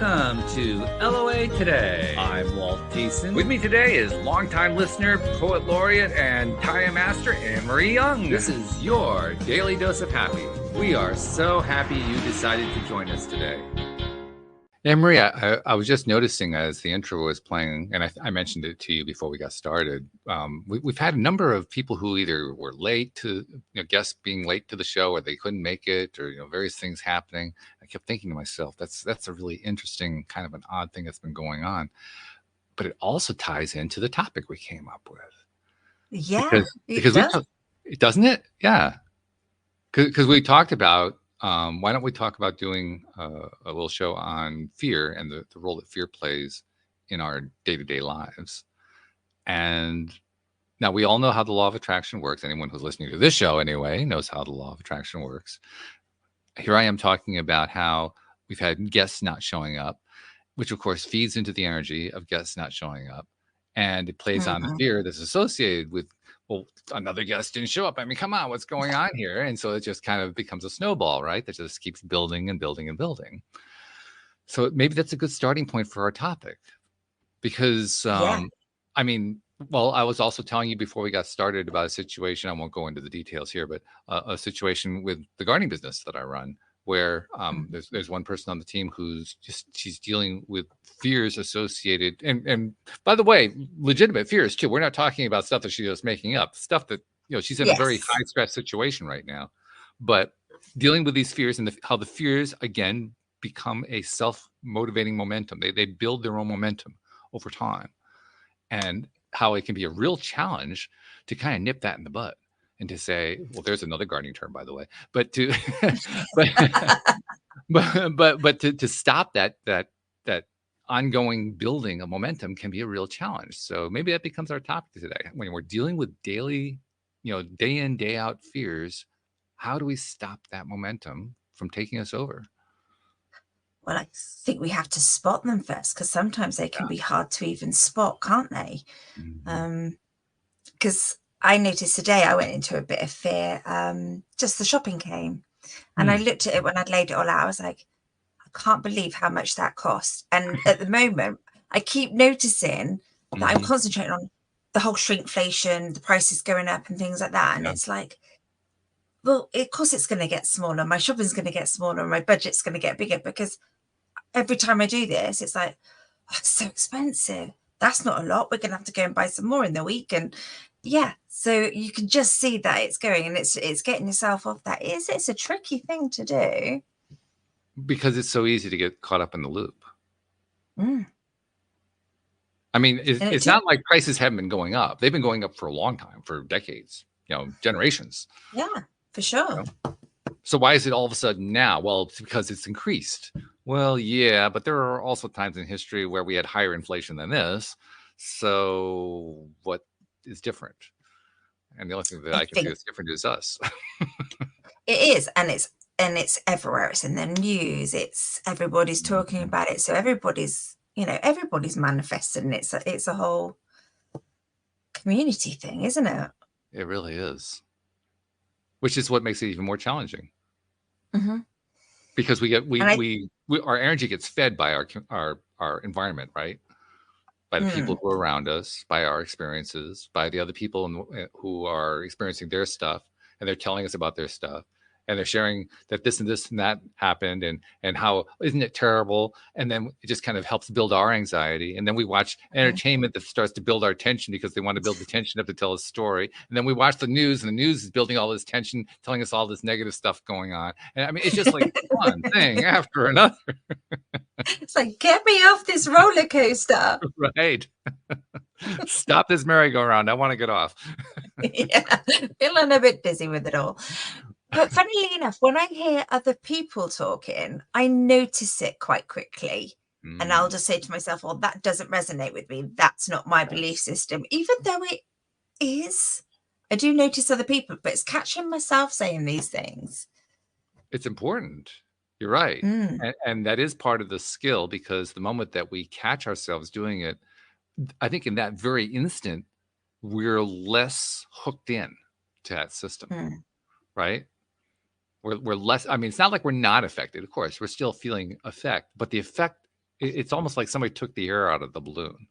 Welcome to LOA Today. I'm Walt Thiessen. With me today is longtime listener, poet laureate, and Taya master Anne-Marie Young. This is your daily dose of happy. We are so happy you decided to join us today. Anne-Marie, I was just noticing as the intro was playing, and I mentioned it to you before we got started. We've had a number of people who either were late to, guests being late to the show, or they couldn't make it, or various things happening. I kept thinking to myself, that's a really interesting kind of an odd thing that's been going on. But it also ties into the topic we came up with. Yeah, because it doesn't it? Yeah, because we talked about. Why don't we talk about doing a little show on fear and the role that fear plays in our day-to-day lives? And now we all know how the law of attraction works. Anyone who's listening to this show anyway knows how the law of attraction works. Here I am talking about how we've had guests not showing up, which of course feeds into the energy of guests not showing up. And it plays on the fear that's associated with, well, another guest didn't show up. I mean, come on, what's going on here? And so it just kind of becomes a snowball, right? That just keeps building and building and building. So maybe that's a good starting point for our topic. Because, I mean, well, I was also telling you before we got started about a situation. I won't go into the details here, but a situation with the gardening business that I run, where there's one person on the team she's dealing with fears associated, and by the way, legitimate fears too. We're not talking about stuff that she's just making up, stuff that she's in a very high stress situation right now, but dealing with these fears and how the fears again become a self-motivating momentum. They build their own momentum over time, and how it can be a real challenge to kind of nip that in the bud. And to say, well, there's another gardening term, by the way, but to, but to stop that ongoing building of momentum can be a real challenge. So maybe that becomes our topic today. When we're dealing with daily, day in, day out fears, how do we stop that momentum from taking us over? Well, I think we have to spot them first, because sometimes they can be hard to even spot, can't they? Because I noticed today I went into a bit of fear. Just the shopping came, and I looked at it when I'd laid it all out. I was like, I can't believe how much that cost. And at the moment, I keep noticing that I'm concentrating on the whole shrinkflation, the prices going up and things like that. And it's like, well, of course it's going to get smaller. My shopping's going to get smaller, and my budget's going to get bigger, because every time I do this, it's like, oh, it's so expensive. That's not a lot. We're going to have to go and buy some more in the week. And so you can just see that it's going, and it's getting yourself off that. It's a tricky thing to do. Because it's so easy to get caught up in the loop. I mean, it's not like prices haven't been going up. They've been going up for a long time, for decades, generations. Yeah, for sure. So why is it all of a sudden now? Well, it's because it's increased. Well, yeah, but there are also times in history where we had higher inflation than this. So what is different? And the only thing that I can see that's different is us. It is, and it's everywhere. It's in the news. It's everybody's talking about it. So everybody's manifesting. It's a whole community thing, isn't it? It really is. Which is what makes it even more challenging. Because our energy gets fed by our environment, right? By the people who are around us, by our experiences, by the other people who are experiencing their stuff, and they're telling us about their stuff, and they're sharing that this and this and that happened, and how isn't it terrible? And then it just kind of helps build our anxiety. And then we watch entertainment that starts to build our tension, because they want to build the tension up to tell a story. And then we watch the news, and the news is building all this tension, telling us all this negative stuff going on. And I mean, it's just like one thing after another. It's like, get me off this roller coaster. Right. Stop this merry-go-round. I want to get off. Feeling a bit dizzy with it all. But funnily enough, when I hear other people talking, I notice it quite quickly. And I'll just say to myself, well, that doesn't resonate with me. That's not my belief system. Even though it is, I do notice other people, but it's catching myself saying these things. It's important. You're right. And that is part of the skill, because the moment that we catch ourselves doing it, I think in that very instant, we're less hooked in to that system, right? We're less, I mean, it's not like we're not affected. Of course, we're still feeling effect, but the effect it's almost like somebody took the air out of the balloon,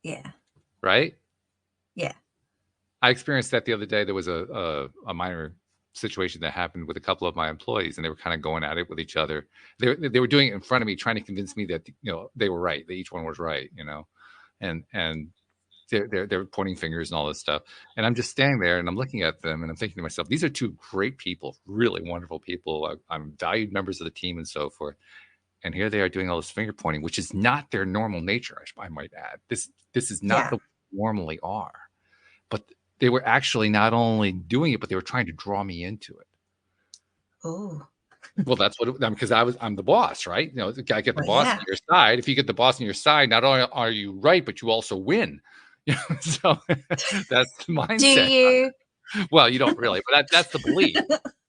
Yeah. right? Yeah. I experienced that the other day. There was a minor situation that happened with a couple of my employees, and they were kind of going at it with each other. They were doing it in front of me, trying to convince me that they were right, that each one was right, and they're pointing fingers and all this stuff. And I'm just standing there and I'm looking at them and I'm thinking to myself, these are two great people, really wonderful people. I'm valued members of the team and so forth. And here they are doing all this finger pointing, which is not their normal nature. I might add, this is not Yeah. the way they normally are. But they were actually not only doing it, but they were trying to draw me into it. Oh. Well, that's what because I'm the boss, right? You got to get the Well, boss yeah. on your side. If you get the boss on your side, not only are you right, but you also win. So that's the Do mindset. you? Well, you don't really, but that's the belief.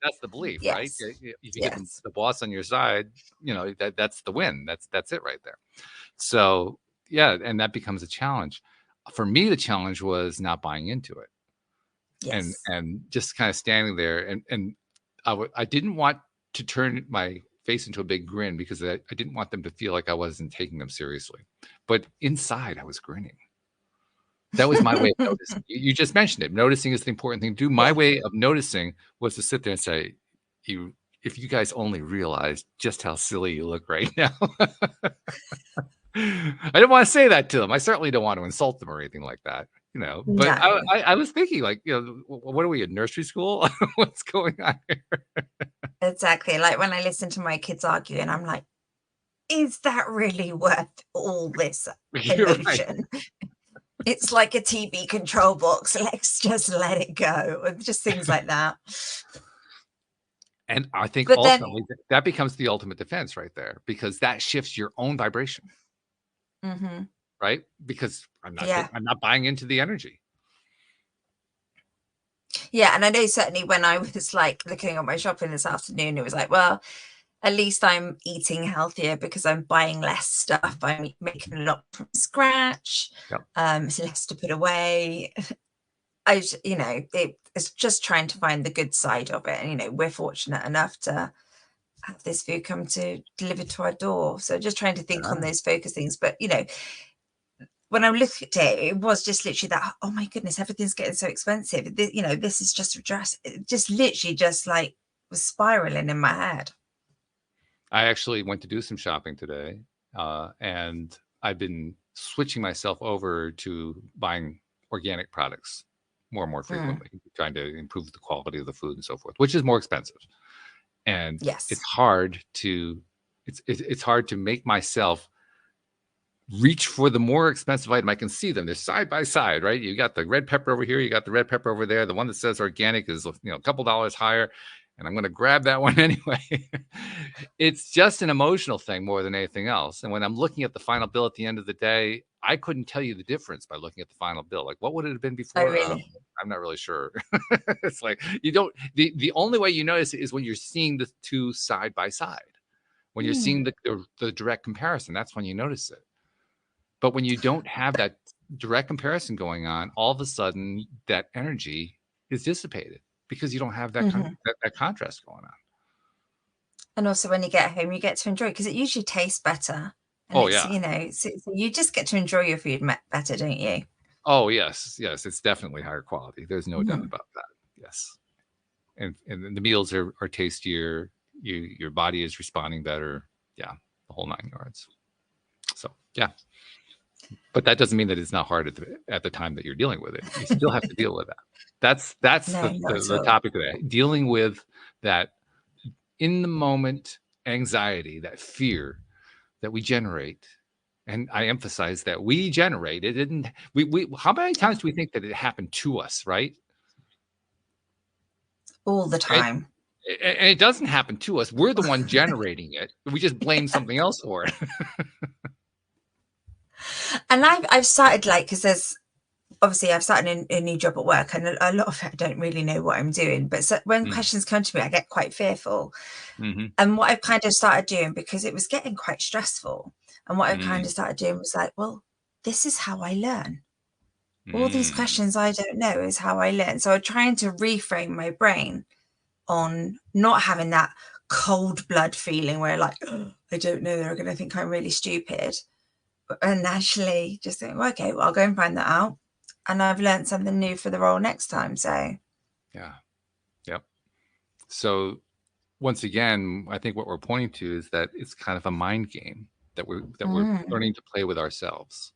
That's the belief, right? Yes. If you get Yes. the boss on your side, that's the win. That's it right there. So yeah, and that becomes a challenge. For me, the challenge was not buying into it, Yes. and just kind of standing there, and I didn't want to turn my face into a big grin because I didn't want them to feel like I wasn't taking them seriously. But inside, I was grinning. That was my way of noticing. You just mentioned it. Noticing is the important thing to do. My Yeah. way of noticing was to sit there and say, if you guys only realized just how silly you look right now." I didn't want to say that to them. I certainly don't want to insult them or anything like that, but No. I was thinking, like, what are we, in nursery school? What's going on here? Exactly. Like when I listen to my kids argue and I'm like, is that really worth all this You're right. emotion? It's like a TV control box. Let's just let it go. And just things like that. And I think But then, ultimately that becomes the ultimate defense right there, because that shifts your own vibration, right? Because yeah. I'm not buying into the energy. Yeah. And I know certainly when I was like looking at my shopping this afternoon, it was like, well, at least I'm eating healthier because I'm buying less stuff. I'm making a lot from scratch. Yep. It's less to put away. It's just trying to find the good side of it. And, we're fortunate enough to have this food come to delivered to our door. So just trying to think on Yeah. those focus things. But, when I looked at it, it was just literally that, oh my goodness, everything's getting so expensive. This is just literally just like was spiraling in my head. I actually went to do some shopping today, and I've been switching myself over to buying organic products more and more frequently, trying to improve the quality of the food and so forth, which is more expensive. And it's Yes. hard to it's hard to make myself reach for the more expensive item. I can see them. They're side by side, right? You got the red pepper over here. You got the red pepper over there. The one that says organic is, a couple dollars higher. And I'm going to grab that one anyway. It's just an emotional thing more than anything else. And when I'm looking at the final bill at the end of the day, I couldn't tell you the difference by looking at the final bill. Like, what would it have been Oh, before? really? I'm not really sure. It's like you don't. The only way you notice it is when you're seeing the two side by side. When you're seeing the direct comparison, that's when you notice it. But when you don't have that direct comparison going on, all of a sudden that energy is dissipated because you don't have that that contrast going on. And also when you get home, you get to enjoy it because it usually tastes better. And Oh it's, yeah. so you just get to enjoy your food better, don't you? Oh yes, it's definitely higher quality. There's no doubt about that. Yes, and the meals are tastier. Your body is responding better. Yeah, the whole 9 yards. So yeah, but that doesn't mean that it's not hard at the time that you're dealing with it. You still have to deal with that. That's No, not at the all. topic of that. Dealing with that in the moment anxiety, that fear that we generate. And I emphasize that we generate it. Didn't we? How many times do we think that it happened to us, right? All the And, time. and it doesn't happen to us. We're the one generating it. We just blame something else for it. And I've started because obviously I've started a new job at work and a lot of it I don't really know what I'm doing. But when questions come to me, I get quite fearful. And what I've kind of started doing, because it was getting quite stressful, and what I've kind of started doing was like, well, this is how I learn. All these questions I don't know is how I learn. So I'm trying to reframe my brain on not having that cold blood feeling where like, I don't know, they're going to think I'm really stupid. And actually just think, well, okay, well, I'll go and find that out. And I've learned something new for the role next time. So, Yeah. Yep. So once again, I think what we're pointing to is that it's kind of a mind game that we're learning to play with ourselves.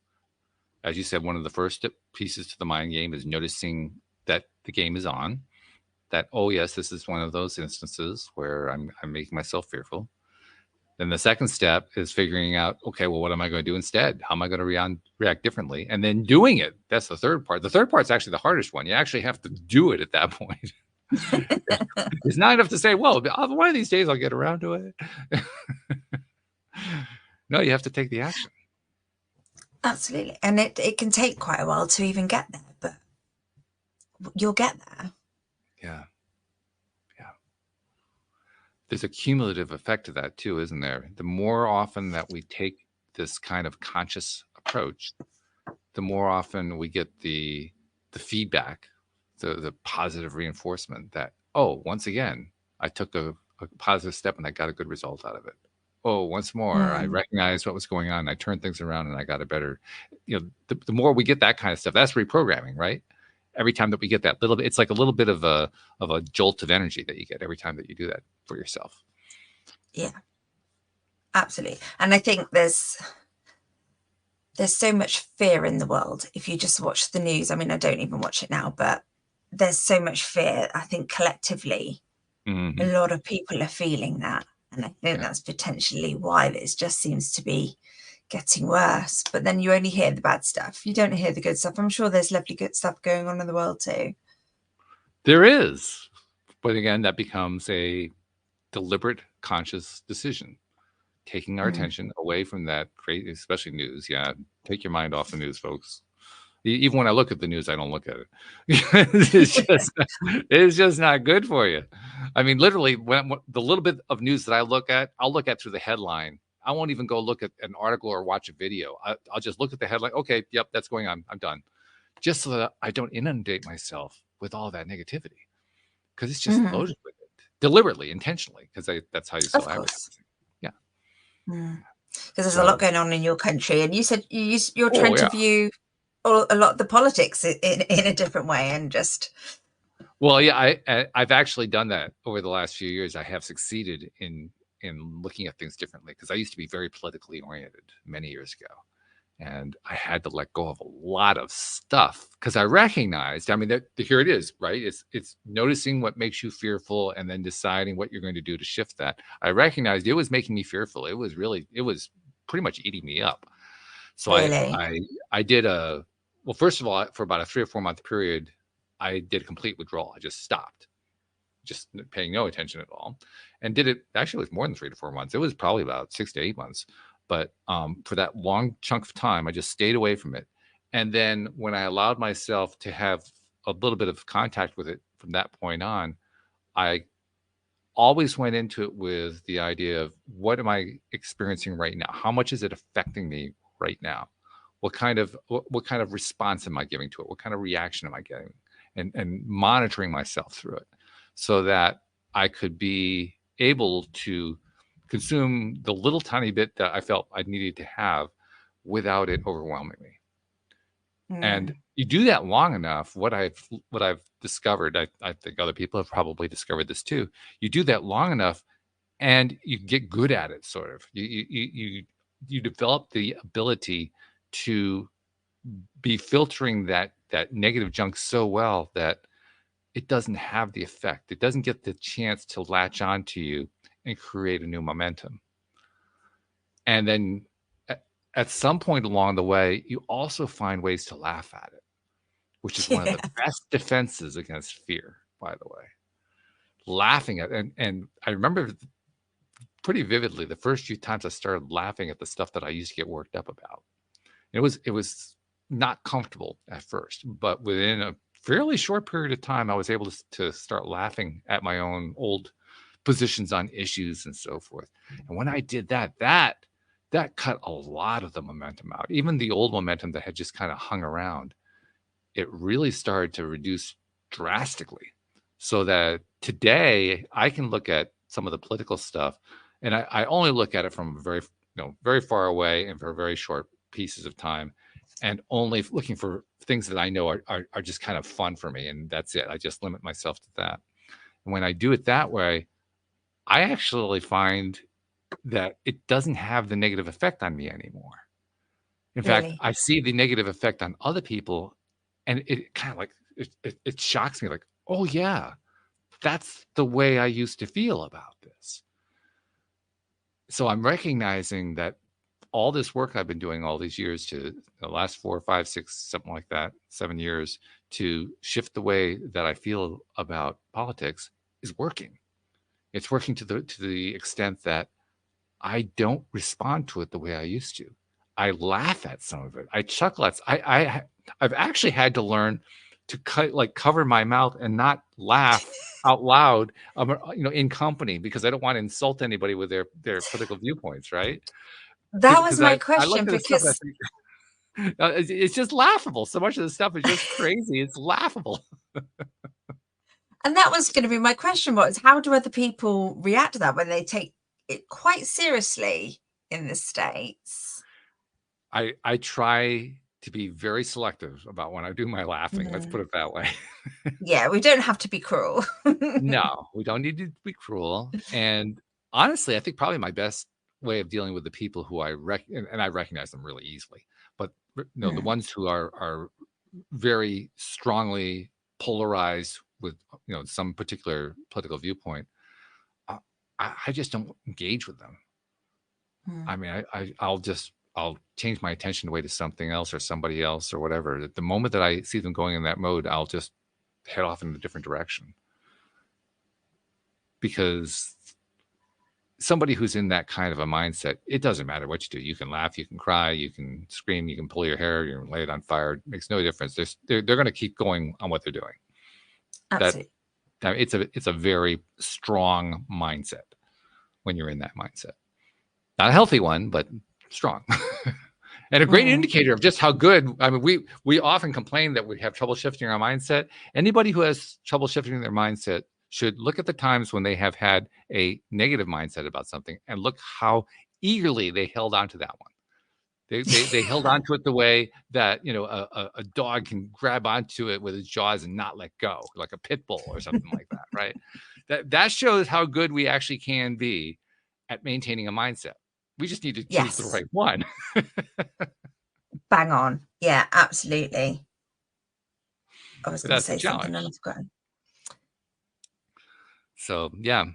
As you said, one of the first pieces to the mind game is noticing that the game is on. That, oh yes, this is one of those instances where I'm making myself fearful. Then the second step is figuring out, okay, well, what am I going to do instead? How am I going to react differently? And then doing it. That's the third part. The third part is actually the hardest one. You actually have to do it at that point. It's not enough to say, well, one of these days I'll get around to it. No, you have to take the action. absolutely. And it can take quite a while to even get there, but you'll get there. Yeah. Yeah. There's a cumulative effect to that too, isn't there? The more often that we take this kind of conscious approach, the more often we get the feedback, the positive reinforcement that, oh, once again, I took a positive step and I got a good result out of it. Oh, once more, I recognized what was going on. I turned things around and I got a better, the more we get that kind of stuff, that's reprogramming, right? Every time that we get that little bit, it's like a little bit of a jolt of energy that you get every time that you do that for yourself. Yeah, absolutely. And I think there's so much fear in the world. If you just watch the news, I mean, I don't even watch it now, but there's so much fear. I think collectively, a Mm-hmm. lot of people are feeling that. And I think Yeah. that's potentially why this just seems to be getting worse. But then you only hear the bad stuff. You don't hear the good stuff. I'm sure there's lovely good stuff going on in the world too. There is. But again, that becomes a deliberate, conscious decision, taking our Mm. attention away from that crazy, especially news. Yeah, take your mind off the news, folks. Even when I look at the news, I don't look at it. It's just not good for you. I mean, literally, when the little bit of news that I'll look at through the headline. I won't even go look at an article or watch a video. I'll just look at the headline. Okay, yep, that's going on. I'm done. Just so that I don't inundate myself with all that negativity because it's just Mm. loaded with it deliberately, intentionally, because that's how you Of sell course. advertising. Yeah. Because there's a lot So, going on in your country. And you said you're trying oh to yeah. view a lot of the politics in a different way and just. Well, yeah, I've actually done that over the last few years. I have succeeded in looking at things differently because I used to be very politically oriented many years ago, and I had to let go of a lot of stuff because I recognized. I mean, that here it is, right? It's noticing what makes you fearful and then deciding what you're going to do to shift that. I recognized it was making me fearful. It was pretty much eating me up. So Really? I did a well. First of all, for about a 3 or 4 month period, I did a complete withdrawal. I just stopped, just paying no attention at all, and did it. Actually, it was more than 3 to 4 months. It was probably about 6 to 8 months. But for that long chunk of time, I just stayed away from it. And then when I allowed myself to have a little bit of contact with it from that point on, I always went into it with the idea of what am I experiencing right now? How much is it affecting me right now? What kind of response am I giving to it? What kind of reaction am I getting? And monitoring myself through it so that I could be able to consume the little tiny bit that I felt I needed to have without it overwhelming me. And Mm. you do that long enough, what I've discovered, I think other people have probably discovered this too. You do that long enough and you get good at it, sort of. You develop the ability to be filtering that negative junk so well that it doesn't have the effect. It doesn't get the chance to latch onto you and create a new momentum. And then at some point along the way, you also find ways to laugh at it, which is one of Yeah. the best defenses against fear, by the way. Laughing at and I remember pretty vividly the first few times I started laughing at the stuff that I used to get worked up about. It was not comfortable at first, but within a fairly short period of time, I was able to start laughing at my own old positions on issues and so forth. And when I did that, that cut a lot of the momentum out. Even the old momentum that had just kind of hung around, it really started to reduce drastically. So that today I can look at some of the political stuff And I only look at it from very far away and for very short pieces of time, and only looking for things that I know are just kind of fun for me, and that's it. I just limit myself to that. And when I do it that way, I actually find that it doesn't have the negative effect on me anymore. In fact, Really? I see the negative effect on other people, and it kind of like it shocks me. Like, oh yeah, that's the way I used to feel about this. So I'm recognizing that all this work I've been doing all these years, to the last 4, 5, 6, something like that, 7 years, to shift the way that I feel about politics is working. It's working to the extent that I don't respond to it the way I used to. I laugh at some of it. I chuckle at. I've actually had to learn to cover my mouth and not laugh out loud, in company, because I don't want to insult anybody with their political viewpoints, right? That was Because my I look question, at the stuff and I because think it's just laughable. So much of the stuff is just crazy. It's laughable. and that was going to be my question, was how do other people react to that when they take it quite seriously in the States? I try to be very selective about when I do my laughing. Let's put Mm. it that way. Yeah, we don't have to be cruel. No, we don't need to be cruel. And honestly, I think probably my best way of dealing with the people who and I recognize them really easily, but the Mm. ones who are very strongly polarized with some particular political viewpoint, uh, I just don't engage with them. Mm. I mean, I'll change my attention away to something else or somebody else or whatever. The moment that I see them going in that mode, I'll just head off in a different direction, because somebody who's in that kind of a mindset, it doesn't matter what you do. You can laugh, you can cry, you can scream, you can pull your hair, you can lay it on fire. It makes no difference. They're going to keep going on what they're doing. That Absolutely. it's a very strong mindset when you're in that mindset. Not a healthy one, but strong. And a great Mm. indicator of just how good. I mean, we often complain that we have trouble shifting our mindset. Anybody who has trouble shifting their mindset should look at the times when they have had a negative mindset about something and look how eagerly they held on to that one. They held on to it the way that a dog can grab onto it with its jaws and not let go, like a pit bull or something like that, right? That shows how good we actually can be at maintaining a mindset. We just need to choose the Yes, right one. bang on. Yeah, absolutely. I was going to That's the say something and challenge. I've forgotten. So yeah,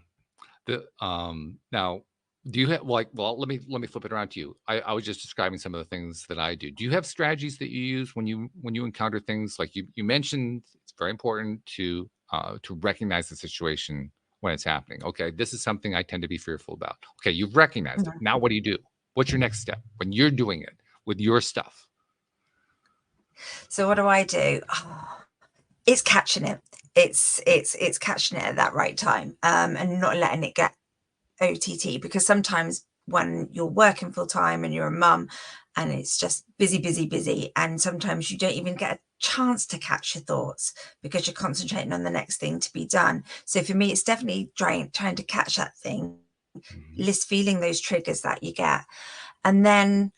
now, do you have, like, well, let me flip it around to you. I was just describing some of the things that I do. Do you have strategies that you use when you encounter things like you mentioned? It's very important to recognize the situation when it's happening. Okay, this is something I tend to be fearful about. Okay, you've recognized it. Mm. Now what do you do? What's your next step when you're doing it with your stuff? So what do I do? Oh, it's catching it. It's catching it at that right time, and not letting it get OTT, because sometimes when you're working full time and you're a mum and it's just busy, busy, busy, and sometimes you don't even get a chance to catch your thoughts because you're concentrating on the next thing to be done. So for me, it's definitely trying to catch that thing, Mhm. list feeling those triggers that you get. And then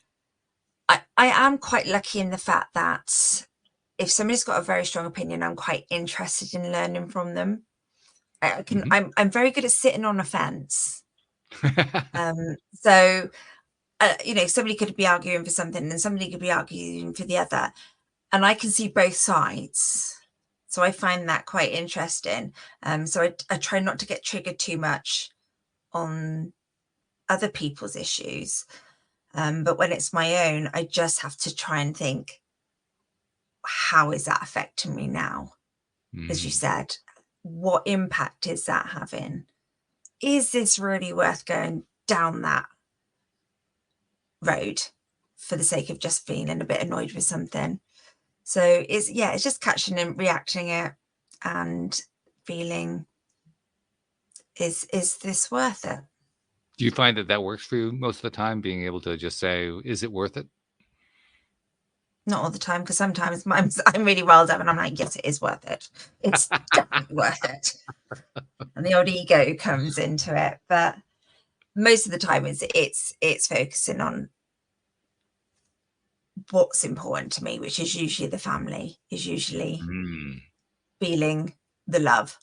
I am quite lucky in the fact that if somebody's got a very strong opinion, I'm quite interested in learning from them. Mhm. I'm very good at sitting on a fence. So somebody could be arguing for something and somebody could be arguing for the other, and I can see both sides. So I find that quite interesting. So I try not to get triggered too much on other people's issues. But when it's my own, I just have to try and think, how is that affecting me now? As you Mhm. said, what impact is that having? Is this really worth going down that road for the sake of just feeling a bit annoyed with something? So it's just catching and reacting it and feeling, is this worth it? Do you find that that works for you most of the time, being able to just say, "Is it worth it?" Not all the time, because sometimes I'm really riled up and I'm like, yes, it is worth it. It's definitely worth it. And the old ego comes into it. But most of the time it's focusing on what's important to me, which is usually the family, is usually feeling the love.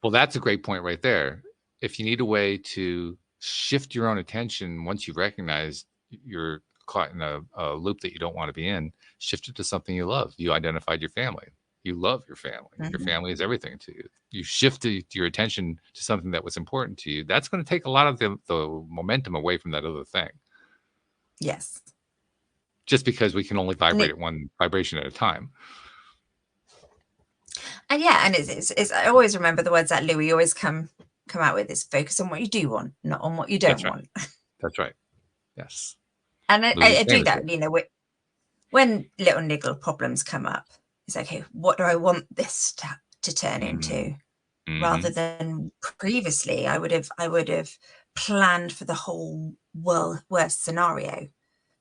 Well, that's a great point right there. If you need a way to shift your own attention once you recognize you're caught in a loop that you don't want to be in, shift it to something you love. You identified your family. You love your family. Your family is everything to you. You shifted your attention to something that was important to you. That's going to take a lot of the momentum away from that other thing. Yes. Just because we can only vibrate at one vibration at a time. And yeah, and it's I always remember the words that Louis always come out with, is focus on what you do want, not on what you don't want. That's right. Yes. And I do that, you know, when little niggle problems come up, it's like, okay, what do I want this to turn into? Rather than previously, I would have planned for the whole worst scenario,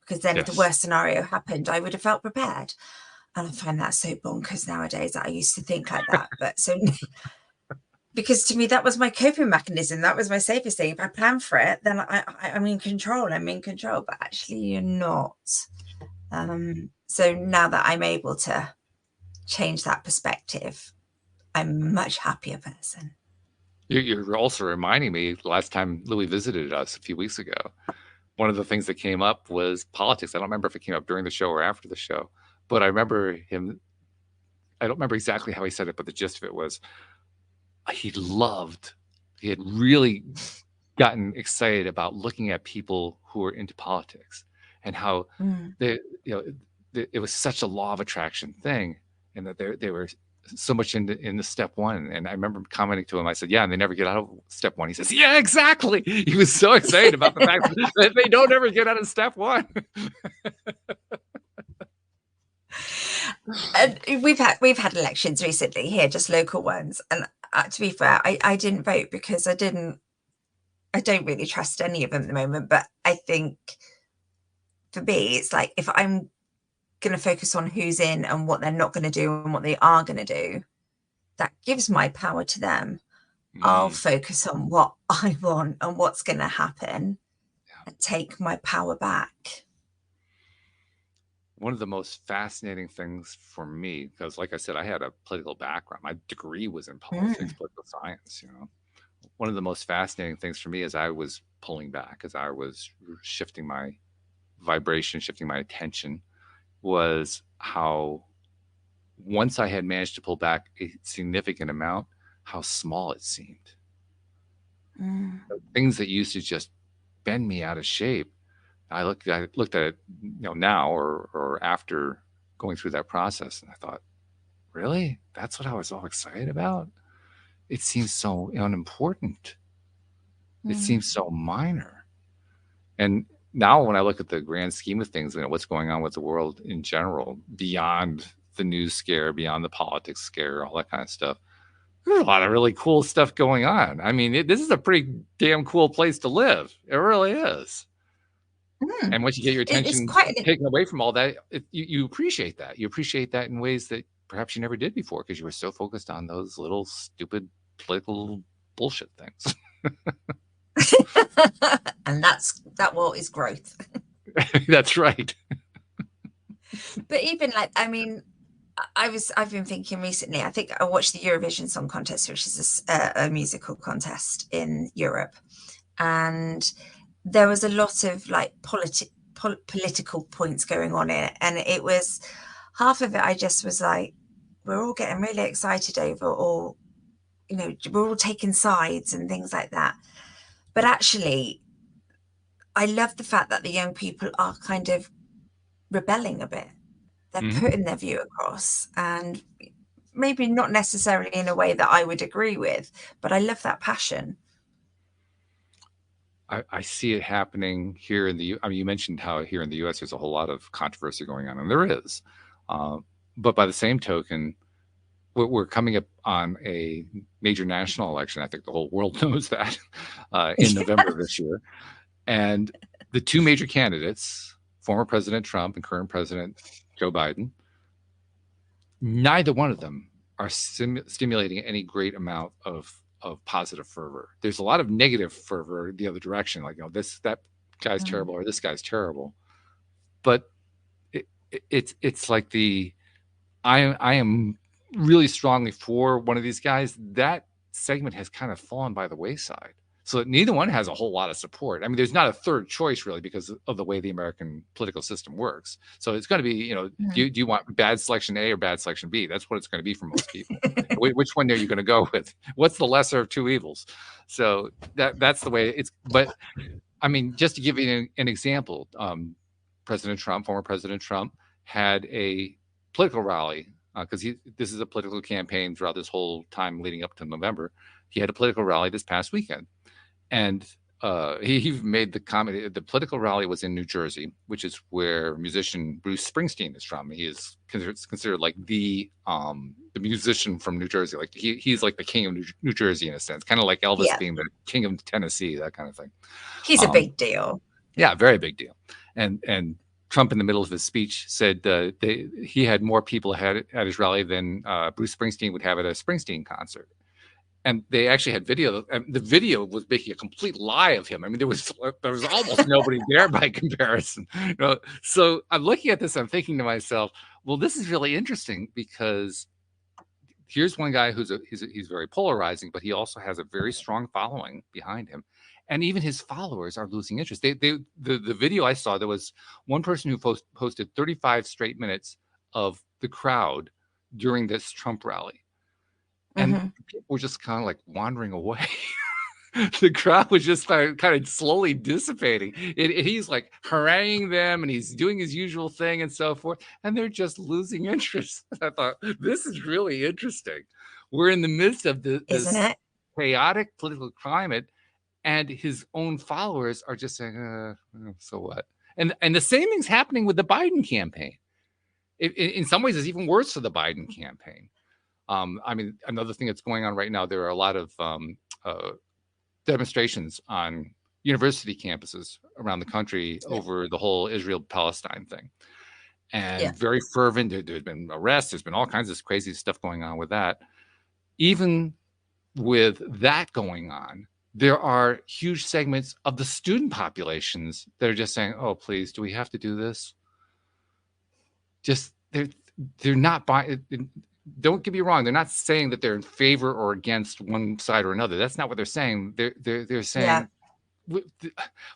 because then if the worst scenario happened, I would have felt prepared. And I find that so bonkers nowadays that I used to think like that. But so, because to me, that was my coping mechanism. That was my safest thing. If I plan for it, then I'm in control. I'm in control. But actually, you're not. So now that I'm able to change that perspective, I'm a much happier person. You're also reminding me, last time Louis visited us a few weeks ago, one of the things that came up was politics. I don't remember if it came up during the show or after the show, but I remember him. I don't remember exactly how he said it, but the gist of it was he had really gotten excited about looking at people who were into politics and how it was such a law of attraction thing, and that they were so much in the step one. And I remember commenting to him, I said, yeah, and they never get out of step one. He says, yeah, exactly. He was so excited about the fact that they don't ever get out of step one. And we've had elections recently here, just local ones, and to be fair, I didn't vote because I don't really trust any of them at the moment. But I think for me, it's like, if I'm going to focus on who's in and what they're not going to do and what they are going to do, that gives my power to them. I'll focus on what I want and what's going to happen and take my power back. One of the most fascinating things for me, because like I said, I had a political background. My degree was in politics, political science, One of the most fascinating things for me as I was pulling back, as I was shifting my vibration, shifting my attention, was how once I had managed to pull back a significant amount, how small it seemed. Things that used to just bend me out of shape. I looked at it, now or after going through that process, and I thought, really? That's what I was all excited about? It seems so unimportant. It seems so minor. And now when I look at the grand scheme of things, what's going on with the world in general, beyond the news scare, beyond the politics scare, all that kind of stuff, there's a lot of really cool stuff going on. I mean, this is a pretty damn cool place to live. It really is. And once you get your attention taken away from all that, you appreciate that. You appreciate that in ways that perhaps you never did before, because you were so focused on those little stupid political bullshit things. And that what is growth. That's right. But even I've been thinking recently, I think I watched the Eurovision Song Contest, which is a musical contest in Europe, and there was a lot of political points going on in it, and it was half of it I just was like, we're all getting really excited over, or we're all taking sides and things like that. But actually, I love the fact that the young people are kind of rebelling a bit. They're putting their view across, and maybe not necessarily in a way that I would agree with, but I love that passion. I see it happening here in the. I mean, you mentioned how here in the U.S. there's a whole lot of controversy going on, and there is. But by the same token, we're coming up on a major national election. I think the whole world knows that in November of this year, and the two major candidates, former President Trump and current President Joe Biden, neither one of them are stimulating any great amount of of positive fervor. There's a lot of negative fervor the other direction, like, that guy's Mm. terrible or this guy's terrible. But it's like I am really strongly for one of these guys. That segment has kind of fallen by the wayside. So neither one has a whole lot of support. I mean, there's not a third choice really because of the way the American political system works. So it's going to be, Mm. do you want bad selection A or bad selection B? That's what it's going to be for most people. Which one are you going to go with? What's the lesser of two evils? So that's the way it's. But I mean, just to give you an example, former President Trump, had a political rally because this is a political campaign throughout this whole time leading up to November. He had a political rally this past weekend, and he made the comment. The political rally was in New Jersey, which is where musician Bruce Springsteen is from. He is considered like the musician from New Jersey. Like he's like the king of New Jersey in a sense, kind of like Elvis Yeah, being the king of Tennessee, that kind of thing. he's a big deal. Yeah, very big deal. And Trump, in the middle of his speech, said he had more people at his rally than Bruce Springsteen would have at a Springsteen concert. And they actually had video. And the video was making a complete lie of him. I mean, there was almost nobody there by comparison. So I'm looking at this. I'm thinking to myself, well, this is really interesting because here's one guy he's very polarizing, but he also has a very strong following behind him. And even his followers are losing interest. The video I saw, there was one person who posted 35 straight minutes of the crowd during this Trump rally. And people were just kind of like wandering away. The crowd was just kind of slowly dissipating. He's like haranguing them and he's doing his usual thing and so forth. And they're just losing interest. I thought, this is really interesting. We're in the midst of Isn't this it? chaotic political climate, and his own followers are just saying, so what? And the same thing's happening with the Biden campaign. In some ways, it's even worse for the Biden campaign. I mean, another thing that's going on right now, there are a lot of demonstrations on university campuses around the country over the whole Israel-Palestine thing. And very fervent. There's been arrests. There's been all kinds of crazy stuff going on with that. Even with that going on, there are huge segments of the student populations that are just saying, oh, please, do we have to do this? Just they're not buying. Don't get me wrong. They're not saying that they're in favor or against one side or another. That's not what they're saying. They're saying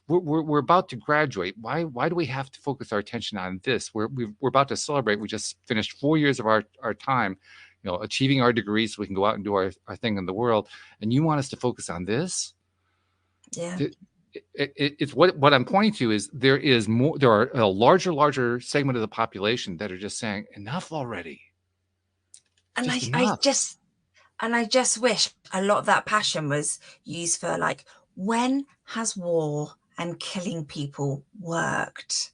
we're about to graduate. Why do we have to focus our attention on this? We're about to celebrate. We just finished 4 years of our time, achieving our degrees so we can go out and do our thing in the world. And you want us to focus on this? Yeah. It's what I'm pointing to is there are a larger segment of the population that are just saying enough already. And I just wish a lot of that passion was used for like, when has war and killing people worked?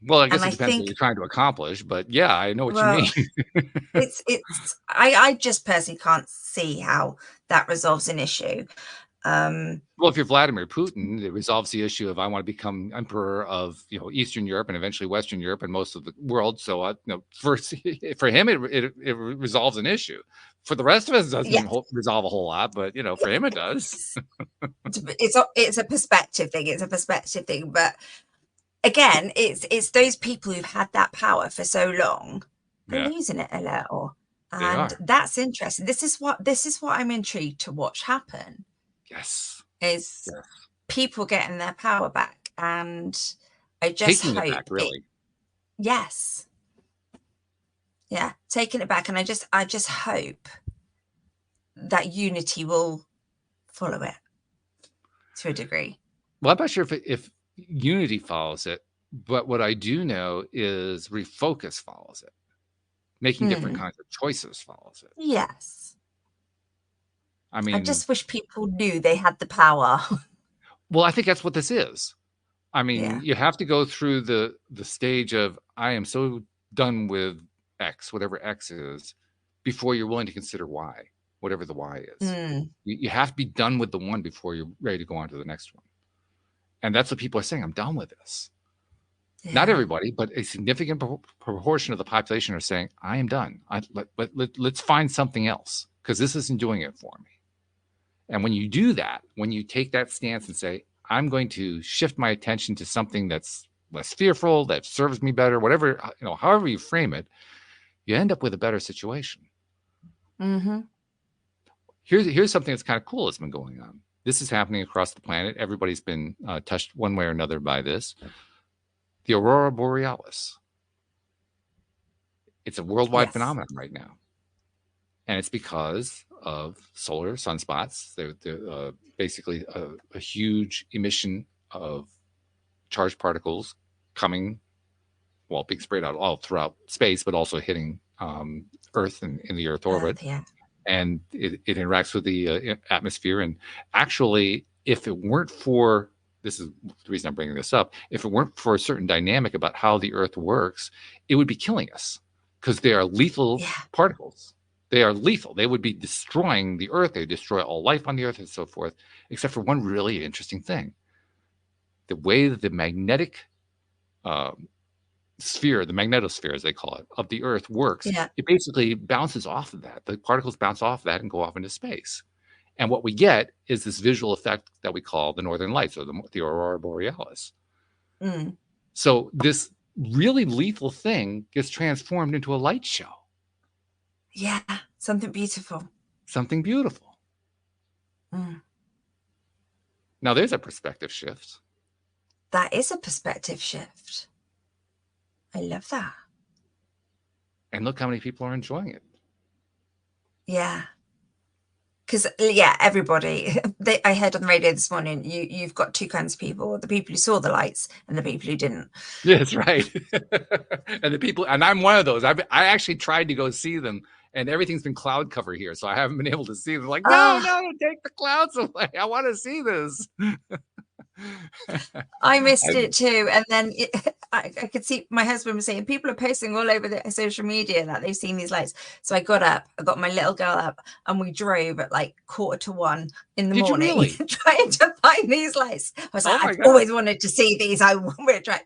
Well, I guess it depends what you're trying to accomplish, but yeah, I know what you mean. I just personally can't see how that resolves an issue. Well, if you're Vladimir Putin, it resolves the issue of I want to become emperor of Eastern Europe and eventually Western Europe and most of the world. So for him, it resolves an issue. For the rest of us, it doesn't resolve a whole lot, but for him, it does. It's a perspective thing. It's a perspective thing, but again, it's those people who've had that power for so long are losing it a little, and that's interesting. This is what I'm intrigued to watch happen. Yes. Is people getting their power back, and I just taking hope it back, really. Yes. Yeah, taking it back, and I just hope that unity will follow it to a degree. Well, I'm not sure if unity follows it, but what I do know is refocus follows it. Making different kinds of choices follows it. Yes. I mean, I just wish people knew they had the power. Well, I think that's what this is. I mean, you have to go through the stage of I am so done with X, whatever X is, before you're willing to consider Y, whatever the Y is. You have to be done with the one before you're ready to go on to the next one. And that's what people are saying. I'm done with this. Yeah. Not everybody, but a significant proportion of the population are saying, I am done. Let's find something else because this isn't doing it for me. And when you do that, when you take that stance and say, I'm going to shift my attention to something that's less fearful, that serves me better, whatever, however you frame it, you end up with a better situation. Mm-hmm. Here's something that's kind of cool that's been going on. This is happening across the planet. Everybody's been touched one way or another by this. The aurora borealis. It's a worldwide Yes. phenomenon right now. And it's because of solar sunspots. They're basically a huge emission of charged particles coming, well, being sprayed out all throughout space, but also hitting Earth and in the Earth orbit. Yeah. And it interacts with the atmosphere. And actually, if it weren't for, this is the reason I'm bringing this up, if it weren't for a certain dynamic about how the Earth works, it would be killing us because they are lethal Yeah. particles. They are lethal. They would be destroying the Earth. They would destroy all life on the Earth and so forth, except for one really interesting thing. The way that the magnetic sphere, the magnetosphere, as they call it, of the Earth works, Yeah. it basically bounces off of that. The particles bounce off of that and go off into space. And what we get is this visual effect that we call the northern lights or the aurora borealis. Mm. So this really lethal thing gets transformed into a light show. Yeah. Something beautiful. Something beautiful. Mm. Now there's a perspective shift. That is a perspective shift. I love that. And look how many people are enjoying it. Yeah. Because, yeah, everybody, I heard on the radio this morning, you've got two kinds of people, the people who saw the lights and the people who didn't. Yes, right. And the people, and I'm one of those. I actually tried to go see them, and everything's been cloud cover here, so I haven't been able to see them. Like, no, take the clouds away. I want to see this. I missed it too. And then I could see my husband was saying people are posting all over the social media that they've seen these lights. So I got up, I got my little girl up, and we drove at like 1:45 in the Did you morning really? trying to find these lights. I was like, I've always wanted to see these.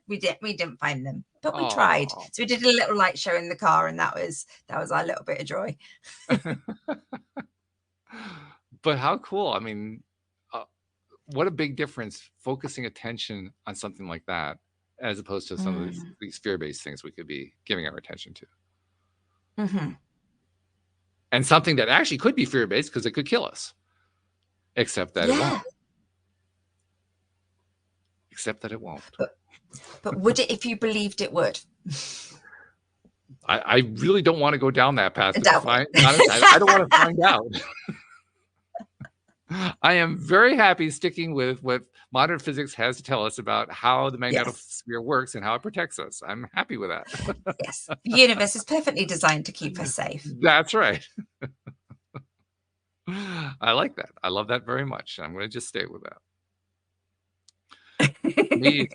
We didn't find them, but we tried. So we did a little light show in the car, and that was our little bit of joy. But how cool. I mean, what a big difference focusing attention on something like that as opposed to some of these fear-based things we could be giving our attention to. Mm-hmm. And something that actually could be fear-based because it could kill us. Except that it won't. Except that it won't. But would it if you believed it would? I really don't want to go down that path. I don't want to find out. I am very happy sticking with what modern physics has to tell us about how the magnetosphere works and how it protects us. I'm happy with that. Yes. The universe is perfectly designed to keep us safe. That's right. I like that. I love that very much. I'm going to just stay with that. For me,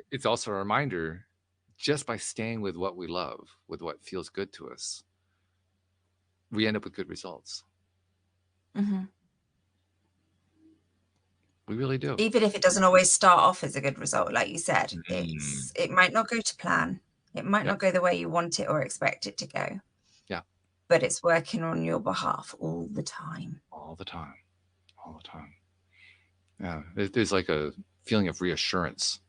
it's also a reminder, just by staying with what we love, with what feels good to us, we end up with good results. Mm-hmm. We really do. Even if it doesn't always start off as a good result, like you said, it might not go to plan. It might not go the way you want it or expect it to go. Yeah. But it's working on your behalf all the time. All the time. All the time. Yeah. There's like a feeling of reassurance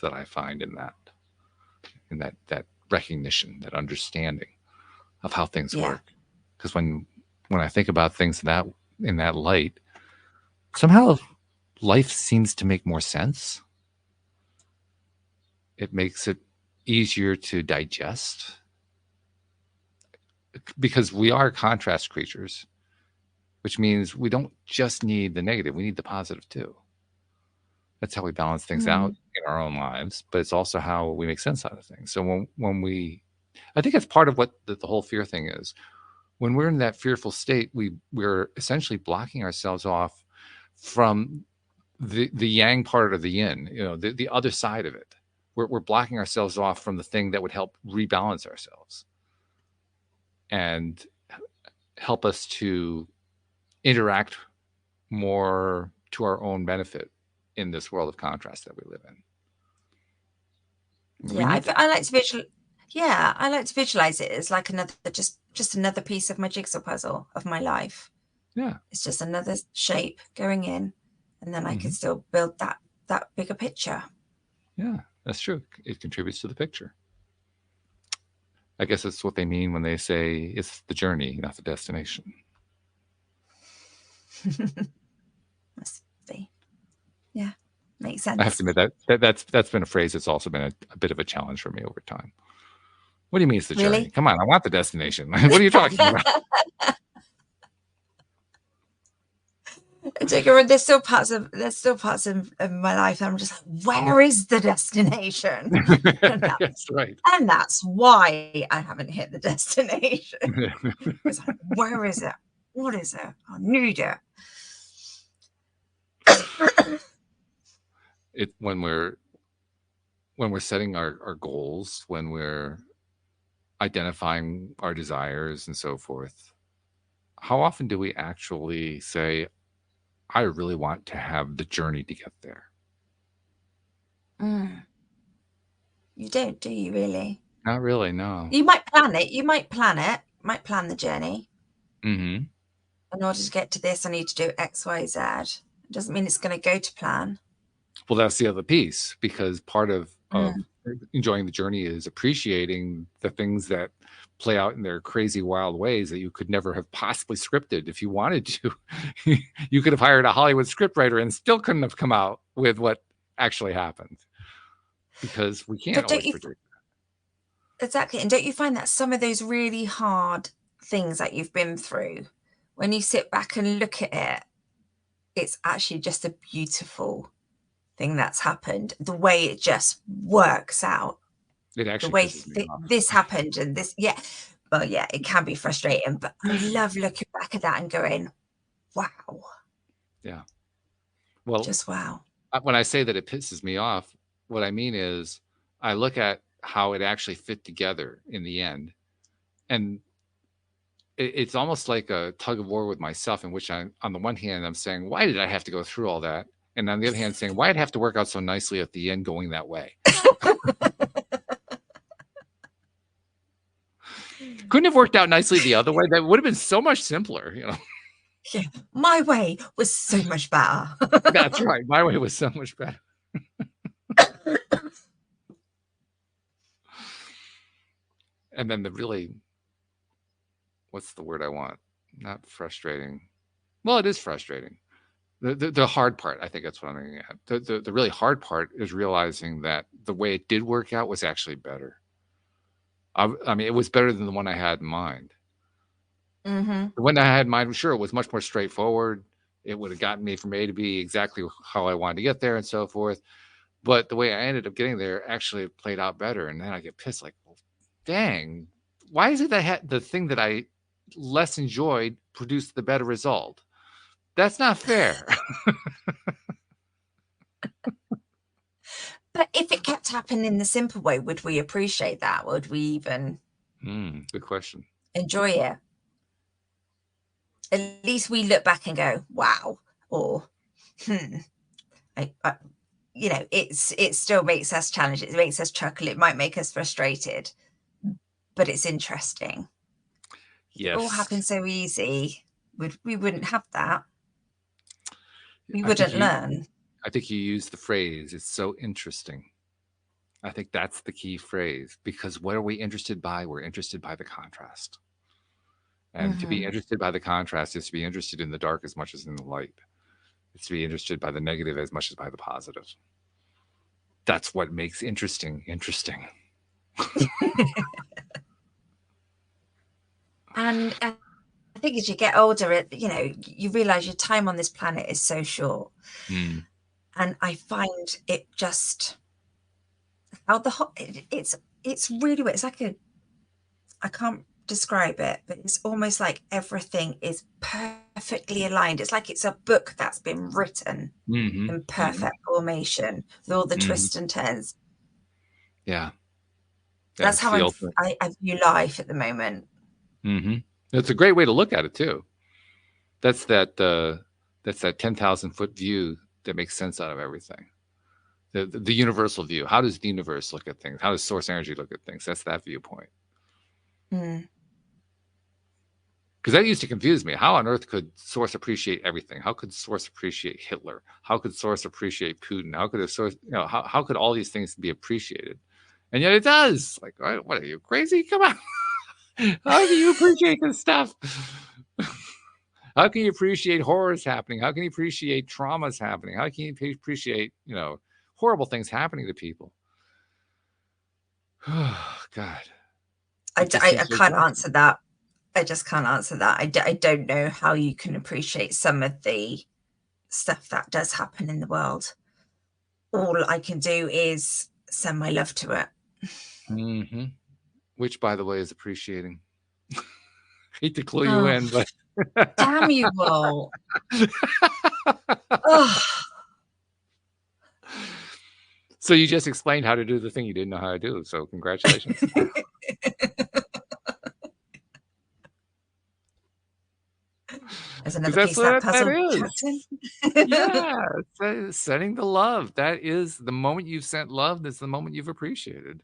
that I find in that recognition, that understanding of how things work. Because when I think about things in that light, somehow life seems to make more sense. It makes it easier to digest because we are contrast creatures, which means we don't just need the negative, we need the positive too. That's how we balance things out in our own lives, but it's also how we make sense out of things. So I think that's part of what the whole fear thing is. When we're in that fearful state, we're essentially blocking ourselves off from the yang part of the yin, the other side of it. We're blocking ourselves off from the thing that would help rebalance ourselves and help us to interact more to our own benefit in this world of contrast that we live in. I like to visualize it as like another just another piece of my jigsaw puzzle of my life. Yeah. It's just another shape going in, and then I could still build that bigger picture. Yeah, that's true. It contributes to the picture. I guess that's what they mean when they say it's the journey, not the destination. Must be. Yeah, makes I have to sense. admit that's been a phrase that's also been a bit of a challenge for me over time. What do you mean it's the journey? Really? Come on, I want the destination. What are you talking about? There's still parts of my life that I'm just like, where is the destination? And Yes, right. that's why I haven't hit the destination. It's like, where is it? What is it? I need it. When we're setting our goals, when we're identifying our desires and so forth, how often do we actually say, I really want to have the journey to get there? You don't, do you really? Not really, no. You might plan it. You might plan it. You might plan the journey. Mm-hmm. In order to get to this, I need to do X, Y, Z. It doesn't mean it's going to go to plan. Well, that's the other piece, because part of enjoying the journey is appreciating the things that play out in their crazy, wild ways that you could never have possibly scripted if you wanted to. You could have hired a Hollywood scriptwriter and still couldn't have come out with what actually happened, because we can't But don't always you predict. exactly? And don't you find that some of those really hard things that you've been through, when you sit back and look at it, it's actually just a beautiful thing that's happened. The way it just works out. It The actually way pisses me off. this happened and this, yeah. Well, yeah, it can be frustrating, but I love looking back at that and going, wow, Yeah. Well, just wow. when I say that it pisses me off, what I mean is I look at how it actually fit together in the end, and it's almost like a tug of war with myself, in which I'm, on the one hand, I'm saying, why did I have to go through all that? And on the other hand, saying, why did it have to work out so nicely at the end going that way? Couldn't have worked out nicely the other way. That would have been so much simpler, you know. Yeah, my way was so much better. That's right. My way was so much better. And then the really, what's the word I want? Not frustrating. Well, it is frustrating. The hard part, I think that's what I'm getting at. The really hard part is realizing that the way it did work out was actually better. I mean, it was better than the one I had in mind. The one I had in mind, sure, was much more straightforward. It would have gotten me from A to B exactly how I wanted to get there and so forth. But the way I ended up getting there actually played out better. And then I get pissed, like, well, dang, why is it that the thing that I less enjoyed produced the better result? That's not fair. But if it kept happening the simple way, would we appreciate that? Would we even Good question. enjoy it? At least we look back and go, wow, or you know, it still makes us challenge. It makes us chuckle. It might make us frustrated, but it's interesting. If it all Yes. happened so easy, we wouldn't have that. We I think wouldn't learn. I think you used the phrase, it's so interesting. I think that's the key phrase, because what are we interested by? We're interested by the contrast. And to be interested by the contrast is to be interested in the dark as much as in the light. It's to be interested by the negative as much as by the positive. That's what makes interesting interesting. And I think as you get older, you know, you realize your time on this planet is so short. And I find it just how it's really weird. It's like I can't describe it, but it's almost like everything is perfectly aligned. It's like it's a book that's been written in perfect formation with all the twists and turns. Yeah. That's how the ultimate. I view life at the moment. It's a great way to look at it too. That's that 10,000-foot view that makes sense out of everything. The universal view. How does the universe look at things? How does source energy look at things? That's that viewpoint. Because that used to confuse me. How on earth could Source appreciate everything? How could Source appreciate Hitler? How could Source appreciate Putin? How could a Source, how could all these things be appreciated? And yet it does. Like, what are you, crazy? Come on. How can you appreciate this stuff? How can you appreciate horrors happening? How can you appreciate traumas happening? How can you appreciate, horrible things happening to people? Oh, God. I, It just I, I seems so can't dreadful. answer that. I just can't answer that. I don't know how you can appreciate some of the stuff that does happen in the world. All I can do is send my love to it. Mm-hmm. Which, by the way, is appreciating. Hate to clue you Oh, in, but damn you, Walt. Oh. So you just explained how to do the thing you didn't know how to do. So congratulations. There's Because another that's piece of that what that puzzle, is. Captain. Yeah, sending the love. That is the moment you've sent love. That's the moment you've appreciated.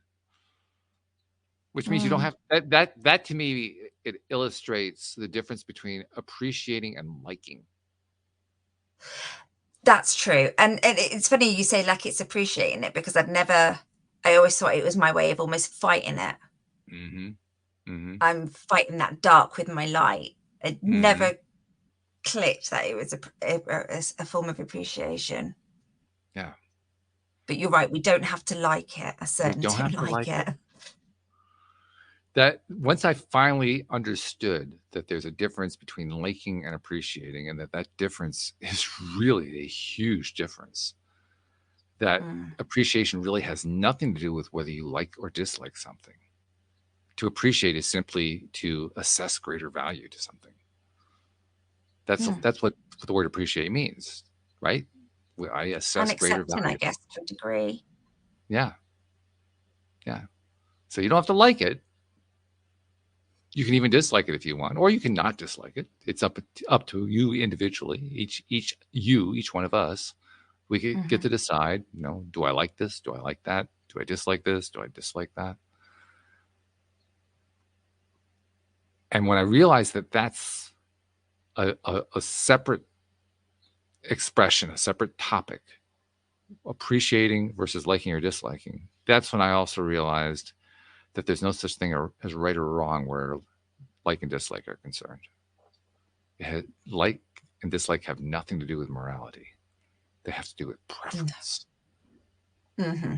Which means you don't have that to me, it illustrates the difference between appreciating and liking. That's true. And it's funny you say like it's appreciating it, because I always thought it was my way of almost fighting it. Mm-hmm. Mm-hmm. I'm fighting that dark with my light. It Mm-hmm. never clicked that it was a form of appreciation. Yeah. But you're right, we don't have to like it. I We certainly don't don't have to like like it. it. That once I finally understood that there's a difference between liking and appreciating, and that difference is really a huge difference, that appreciation really has nothing to do with whether you like or dislike something. To appreciate is simply to assess greater value to something. That's what the word appreciate means, right? I And assess greater accepting, I value. guess, to a degree. Yeah. Yeah. So you don't have to like it. You can even dislike it if you want, or you can not dislike it. It's up to you individually. Each one of us, we get to decide. Do I like this? Do I like that? Do I dislike this? Do I dislike that? And when I realized that that's a separate expression, a separate topic, appreciating versus liking or disliking, that's when I also realized that there's no such thing as right or wrong where like and dislike are concerned. Like and dislike have nothing to do with morality. They have to do with preference. Mm-hmm.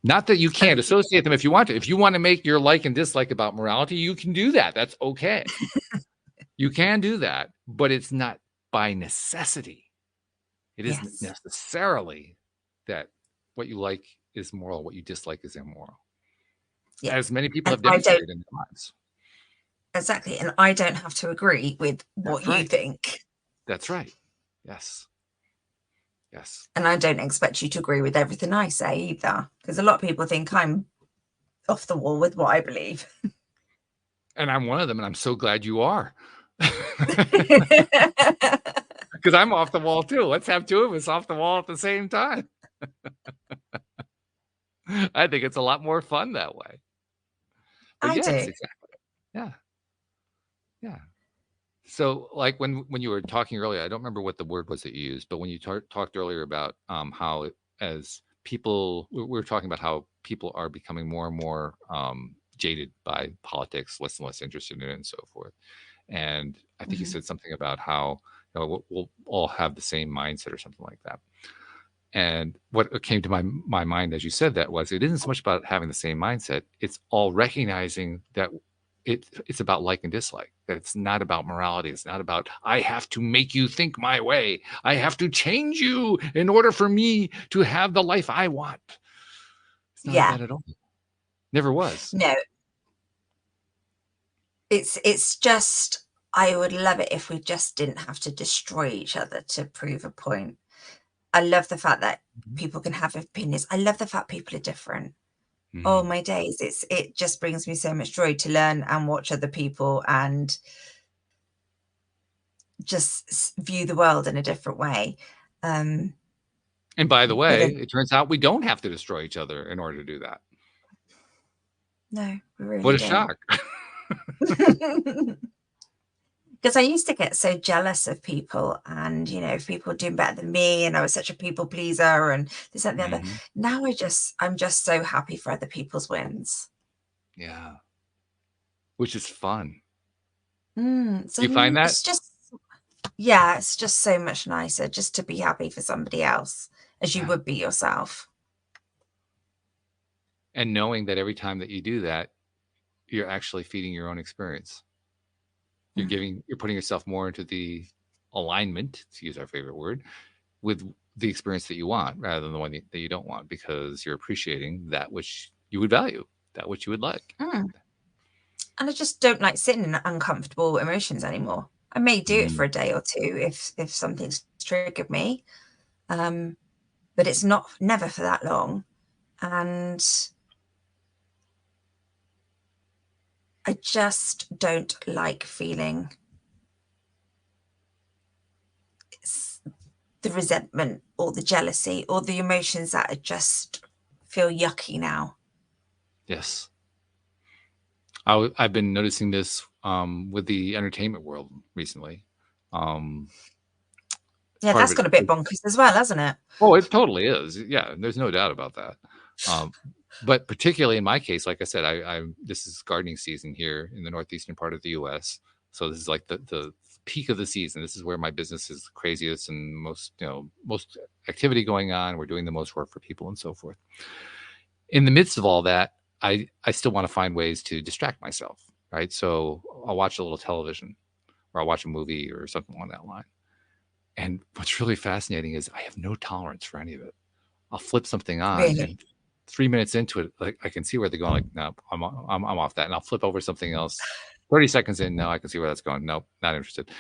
Not that you can't associate them if you want to. If you want to make your like and dislike about morality, you can do that. That's okay. You can do that, but it's not by necessity. It isn't necessarily that what you like is moral, what you dislike is immoral. Yeah. As many people And have demonstrated in their lives. Exactly. And I don't have to agree with what That's you right. think. That's right. Yes. Yes. And I don't expect you to agree with everything I say either, because a lot of people think I'm off the wall with what I believe. And I'm one of them, and I'm so glad you are. Because I'm off the wall too. Let's have two of us off the wall at the same time. I think it's a lot more fun that way. But I yes, do. exactly. Yeah. Yeah. So, like when you were talking earlier, I don't remember what the word was that you used, but when you talked earlier about how as people, we were talking about how people are becoming more and more jaded by politics, less and less interested in it, and so forth. And I think you said something about how we'll all have the same mindset or something like that. And what came to my mind as you said that was, it isn't so much about having the same mindset. It's all recognizing that it's about like and dislike, that it's not about morality. It's not about, I have to make you think my way. I have to change you in order for me to have the life I want. It's not that at all. Never was. No. It's just, I would love it if we just didn't have to destroy each other to prove a point. I love the fact that people can have opinions. I love the fact people are different. Oh my days. It just brings me so much joy to learn and watch other people and just view the world in a different way. And by the way, it turns out we don't have to destroy each other in order to do that. No, we really What a don't. shock. Because I used to get so jealous of people and, if people were doing better than me and I was such a people pleaser and this, that, and the other. Hmm. Now I'm just so happy for other people's wins. Yeah, which is fun. So You find that? it's just, yeah, it's just so much nicer just to be happy for somebody else as you Yeah. would be yourself. And knowing that every time that you do that, you're actually feeding your own experience. Mm. You're putting yourself more into the alignment, to use our favorite word, with the experience that you want rather than the one that you don't want, because you're appreciating that which you would value, that which you would like. Mm. And I just don't like sitting in uncomfortable emotions anymore. I may do it for Mm. a day or two if something's triggered me, but it's not never for that long. And I just don't like feeling the resentment or the jealousy or the emotions that I just feel yucky now. Yes. I've been noticing this with the entertainment world recently. Um, Yeah, Part that's of got a it. bit bonkers as well, hasn't it? Oh, it totally is. Yeah, there's no doubt about that. Um, but particularly in my case, like I said, this is gardening season here in the northeastern part of the U.S. So this is like the peak of the season. This is where my business is craziest and most activity going on. We're doing the most work for people and so forth. In the midst of all that, I still want to find ways to distract myself, right? So I'll watch a little television or I'll watch a movie or something along that line. And what's really fascinating is I have no tolerance for any of it. I'll flip something on, Really? and 3 minutes into it, like I can see where they're going. Like, no, I'm off that, and I'll flip over something else. 30 seconds in, no, I can see where that's going. Nope, not interested.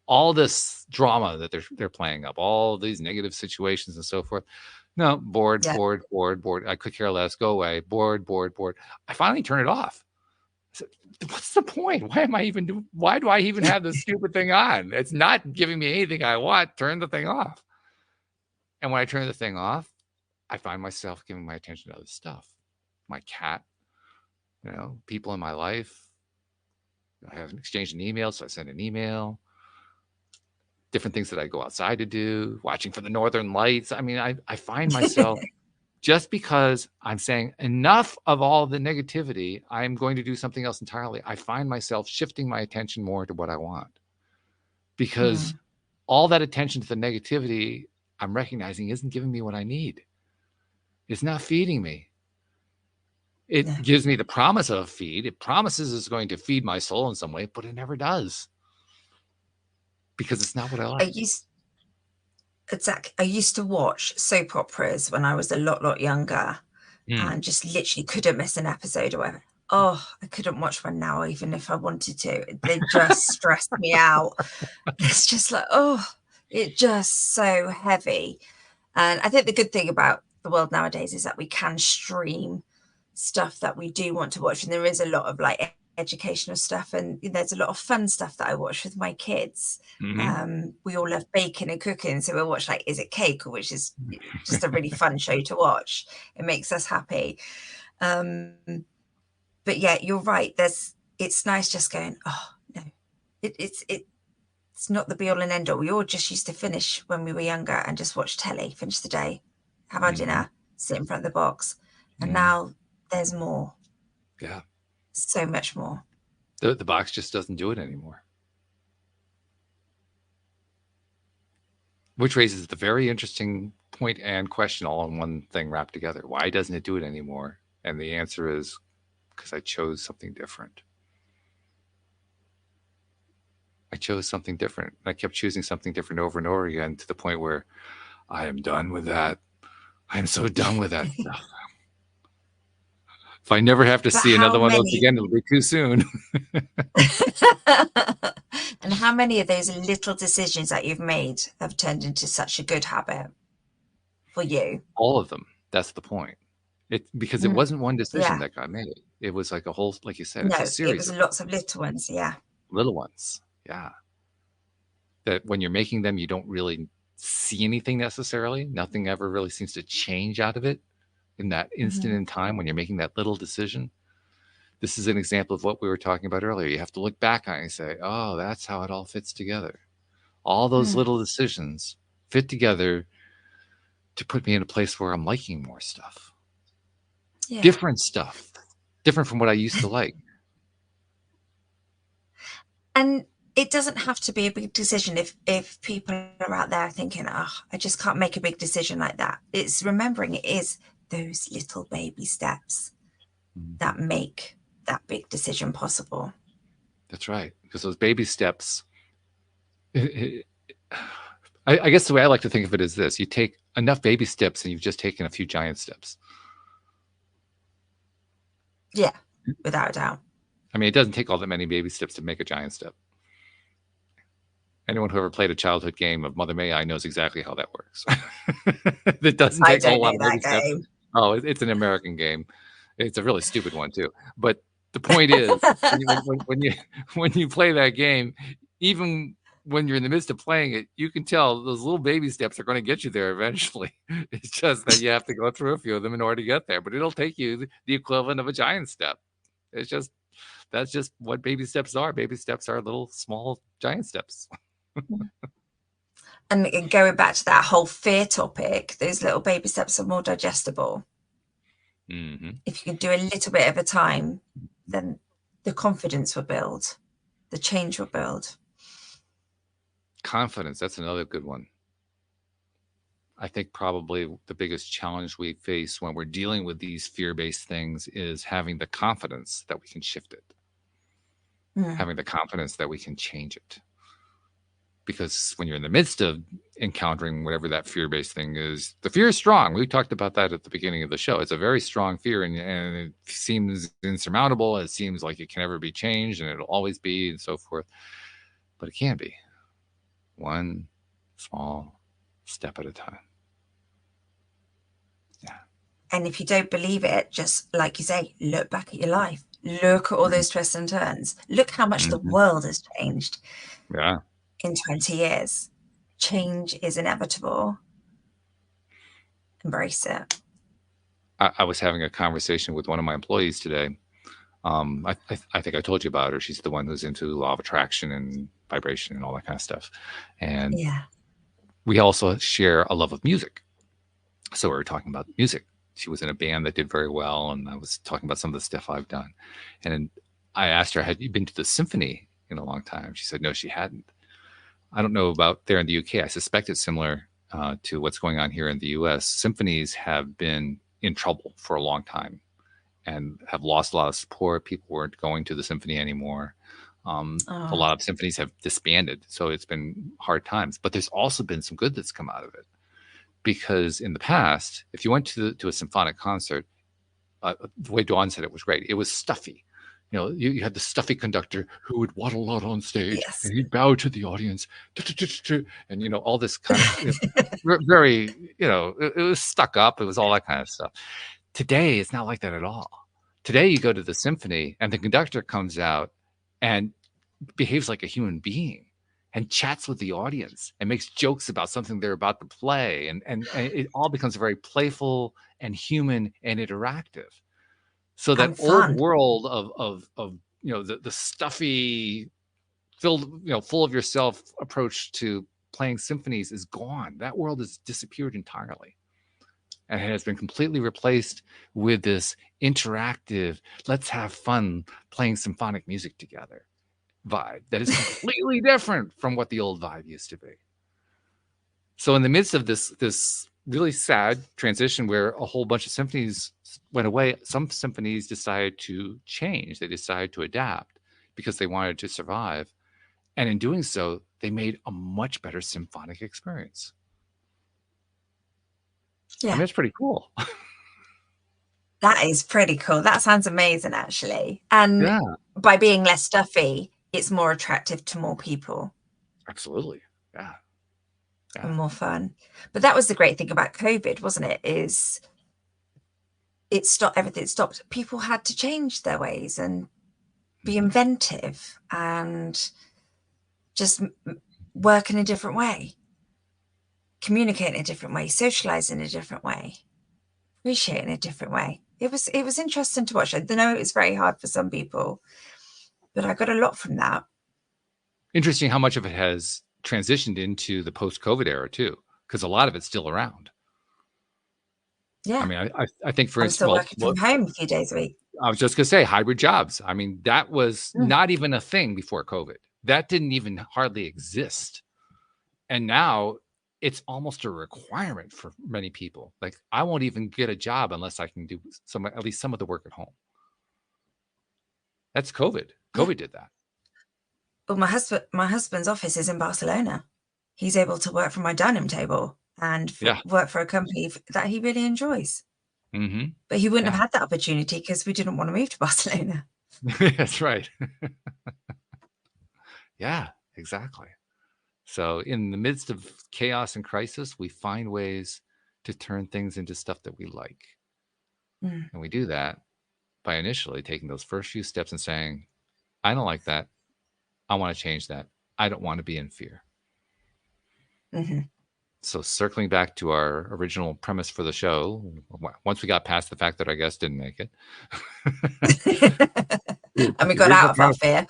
All this drama that they're playing up, all these negative situations and so forth. No, bored, Yeah. bored, bored, bored. I could care less. Go away. Bored, bored, bored. I finally turn it off. So, what's the point? Why am I even doing? Why do I even have this stupid thing on? It's not giving me anything I want. Turn the thing off. And when I turn the thing off, I find myself giving my attention to other stuff. My cat, people in my life. I haven't exchanged an email, so I send an email. Different things that I go outside to do, watching for the northern lights. I mean, I find myself, just because I'm saying enough of all the negativity, I'm going to do something else entirely. I find myself shifting my attention more to what I want, because Mm. all that attention to the negativity I'm recognizing isn't giving me what I need. It's not feeding me. No. It gives me the promise of a feed. It promises it's going to feed my soul in some way, but it never does, because it's not what I I like. used Exactly. I used to watch soap operas when I was a lot younger Mm. and just literally couldn't miss an episode or whatever. Oh, I couldn't watch one now, even if I wanted to. They just stressed me out. It's just like, oh, it's just so heavy. And I think the good thing about the world nowadays is that we can stream stuff that we do want to watch. And there is a lot of like educational stuff. And there's a lot of fun stuff that I watch with my kids. Hmm. We all love baking and cooking. So we'll watch like Is It Cake, which is just a really fun show to watch. It makes us happy. Um, but yeah, you're right. It's nice just going, oh, no, it's not the be all and end all. We all just used to finish when we were younger and just watch telly, finish the day, have our Hmm. dinner, sit in front of the box. And Mm. now there's more, Yeah. so much more. The box just doesn't do it anymore. Which raises the very interesting point and question all in one thing wrapped together. Why doesn't it do it anymore? And the answer is because I chose something different. I chose something different. I kept choosing something different over and over again, to the point where I am done with that. I am so done with that stuff. If I never have to But see how another one of those many, again, it'll be too soon. and how many of those little decisions that you've made have turned into such a good habit for you? All of them. That's the point. Because it Mm, wasn't one decision yeah. that got made. It was like a whole, like you said, it's a No, it series was of lots of little ones. Yeah. little ones. Yeah. That when you're making them, you don't really see anything necessarily. Nothing ever really seems to change out of it in that instant Hmm. in time when you're making that little decision. This is an example of what we were talking about earlier. You have to look back on it and say, oh, that's how it all fits together. All those Mm. little decisions fit together to put me in a place where I'm liking more stuff, Yeah. different stuff, different from what I used to like. And it doesn't have to be a big decision if people are out there thinking, oh, I just can't make a big decision like that. It's remembering it is those little baby steps Mm-hmm. that make that big decision possible. That's right. Because those baby steps, I guess the way I like to think of it is this: you take enough baby steps and you've just taken a few giant steps. Yeah, without a doubt. I mean, it doesn't take all that many baby steps to make a giant step. Anyone who ever played a childhood game of Mother May I knows exactly how that works. It doesn't I take a don't whole lot know of that baby steps. game. Oh, it's an American game. It's a really stupid one too. But the point is, when you play that game, even when you're in the midst of playing it, you can tell those little baby steps are going to get you there eventually. It's just that you have to go through a few of them in order to get there. But it'll take you the equivalent of a giant step. It's just that's just what baby steps are. Baby steps are little small giant steps. And going back to that whole fear topic, those little baby steps are more digestible. Mm-hmm. If you can do a little bit at a time, then the confidence will build, the change will build. Confidence, that's another good one. I think probably the biggest challenge we face when we're dealing with these fear-based things is having the confidence that we can shift it, having the confidence that we can change it. Because when you're in the midst of encountering whatever that fear-based thing is, the fear is strong. We talked about that at the beginning of the show. It's a very strong fear, and it seems insurmountable. It seems like it can never be changed, and it'll always be, and so forth. But it can be. One small step at a time. Yeah. And if you don't believe it, just like you say, look back at your life. Look at all those twists and turns. Look how much the Mm-hmm. world has changed Yeah. in 20 years. Change is inevitable. Embrace it. I was having a conversation with one of my employees today. I think I told you about her. She's the one who's into law of attraction and vibration and all that kind of stuff. And Yeah. we also share a love of music. So we were talking about music. She was in a band that did very well, and I was talking about some of the stuff I've done. And I asked her, had you been to the symphony in a long time? She said, no, she hadn't. I don't know about there in the UK. I suspect it's similar to what's going on here in the US. Symphonies have been in trouble for a long time and have lost a lot of support. People weren't going to the symphony anymore. A lot of symphonies have disbanded. So it's been hard times. But there's also been some good that's come out of it. Because in the past, if you went to a symphonic concert, the way Dawn said it was great. It was stuffy. You know, you had the stuffy conductor who would waddle out on stage Yes. and he'd bow to the audience, and you know all this kind of very, you know, it was stuck up. It was all that kind of stuff. Today, it's not like that at all. Today, you go to the symphony and the conductor comes out and behaves like a human being and chats with the audience and makes jokes about something they're about to play, and it all becomes very playful and human and interactive. So that And old fun. world of you know the stuffy, filled, you know, full of yourself approach to playing symphonies is gone. That world has disappeared entirely and has been completely replaced with this interactive, let's have fun playing symphonic music together vibe that is completely different from what the old vibe used to be. So in the midst of this really sad transition where a whole bunch of symphonies went away, some symphonies decided to change. They decided to adapt because they wanted to survive. And in doing so, they made a much better symphonic experience. I Yeah. mean, it's pretty cool. That is pretty cool. That sounds amazing, actually. And Yeah, by being less stuffy, it's more attractive to more people absolutely. Yeah. and more fun. But that was the great thing about COVID, wasn't it? Is it stopped everything. It stopped. People had to change their ways and be inventive and just work in a different way, communicate in a different way, socialize in a different way, appreciate in a different way. It was interesting to watch. I know it was very hard for some people, but I got a lot from that. Interesting how much of it has transitioned into the post-COVID era too, because a lot of it's still around. Yeah. I mean, I think, for I'm instance, still working from home a few days a week. I was just going to say hybrid jobs. I mean, that was not even a thing before COVID. That didn't even hardly exist. And now it's almost a requirement for many people. Like, I won't even get a job unless I can do at least some of the work at home. That's COVID. Yeah. COVID did that. Well, my husband's office is in Barcelona. He's able to work from my dining table and Yeah. work for a company that he really enjoys. Mm-hmm. But he wouldn't Yeah. have had that opportunity because we didn't want to move to Barcelona. That's right. Yeah, exactly. So in the midst of chaos and crisis, we find ways to turn things into stuff that we like. Mm. And we do that by initially taking those first few steps and saying, I don't like that. I want to change that. I don't want to be in fear. Mm-hmm. So circling back to our original premise for the show, once we got past the fact that our guest didn't make it. And we got out of our fear.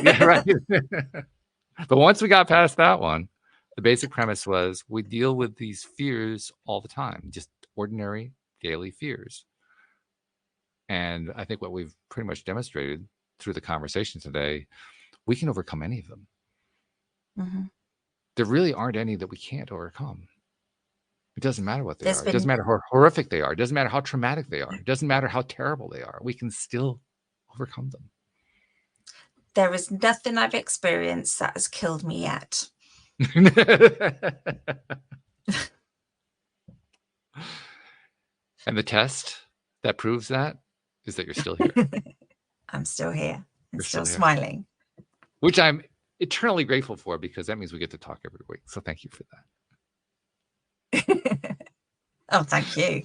Yeah, right. But once we got past that one, the basic premise was we deal with these fears all the time, just ordinary daily fears. And I think what we've pretty much demonstrated through the conversation today, we can overcome any of them. Mm-hmm. There really aren't any that we can't overcome. It doesn't matter what they There's are. It doesn't matter how horrific they are. It doesn't matter how traumatic they are. It doesn't matter how terrible they are. We can still overcome them. There is nothing I've experienced that has killed me yet. And the test that proves that is that you're still here. I'm still here and You're still here. smiling. Which I'm eternally grateful for, because that means we get to talk every week. So thank you for that. Oh, thank you.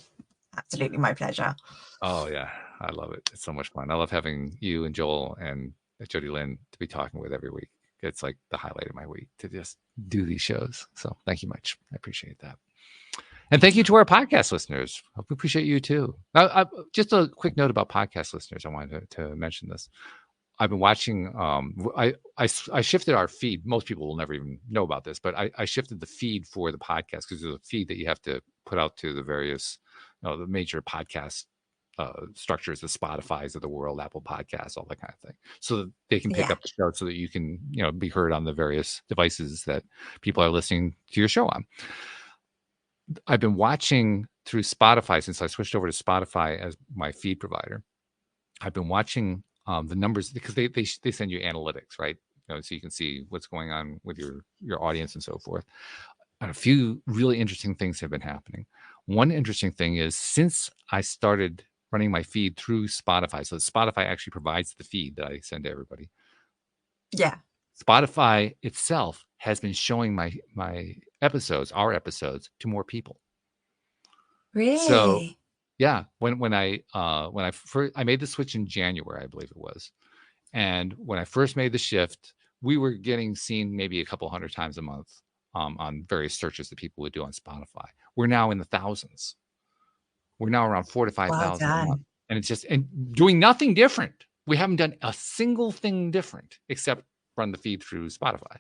Absolutely my pleasure. Oh, yeah. I love it. It's so much fun. I love having you and Joel and Jody Lynn to be talking with every week. It's like the highlight of my week to just do these shows. So thank you much. I appreciate that. And thank you to our podcast listeners. We appreciate you too. Just a quick note about podcast listeners. I wanted to mention this. I've been watching. I shifted our feed. Most people will never even know about this, but I shifted the feed for the podcast, because there's a feed that you have to put out to the various, the major podcast structures, the Spotify's of the world, Apple Podcasts, all that kind of thing, so that they can pick up the show, so that you can be heard on the various devices that people are listening to your show on. I've been watching through Spotify since I switched over to Spotify as my feed provider. I've been watching the numbers, because they send you analytics, right? So you can see what's going on with your audience and so forth. And a few really interesting things have been happening. One interesting thing is, since I started running my feed through Spotify, so Spotify actually provides the feed that I send to everybody. Yeah. Spotify itself has been showing my episodes, our episodes, to more people. Really? So yeah, when I made the switch in January, I believe it was, and when I first made the shift, we were getting seen maybe a couple hundred times a month on various searches that people would do on Spotify. We're now in the thousands. We're now around 4,000 to 5,000 a month, and it's just doing nothing different. We haven't done a single thing different except run the feed through Spotify.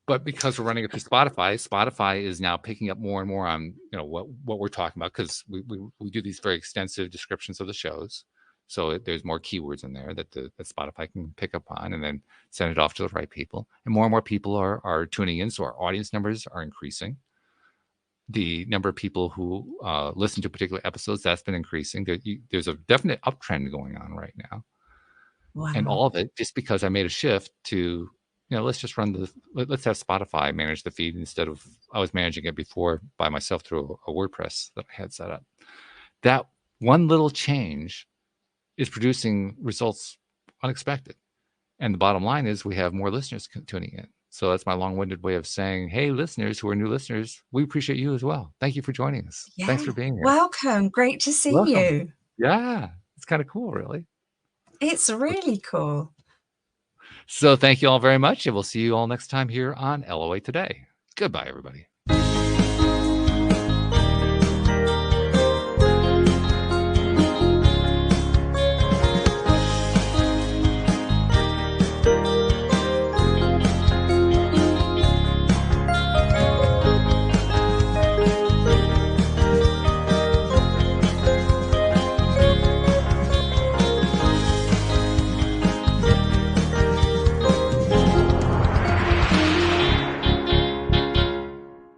But because we're running it through Spotify, Spotify is now picking up more and more on what we're talking about, because we do these very extensive descriptions of the shows. So there's more keywords in there that Spotify can pick up on, and then send it off to the right people. And more people are tuning in, so our audience numbers are increasing. The number of people who listen to particular episodes, that's been increasing. There's a definite uptrend going on right now. Wow. And all of it just because I made a shift to, let's have Spotify manage the feed, instead of, I was managing it before by myself through a WordPress that I had set up. That one little change is producing results unexpected. And the bottom line is, we have more listeners tuning in. So that's my long-winded way of saying, hey, listeners who are new listeners, we appreciate you as well. Thank you for joining us. Yeah. Thanks for being here. Welcome. Great to see you. Yeah, it's kind of cool, really. It's really cool. So thank you all very much, and we'll see you all next time here on LOA Today. Goodbye, everybody.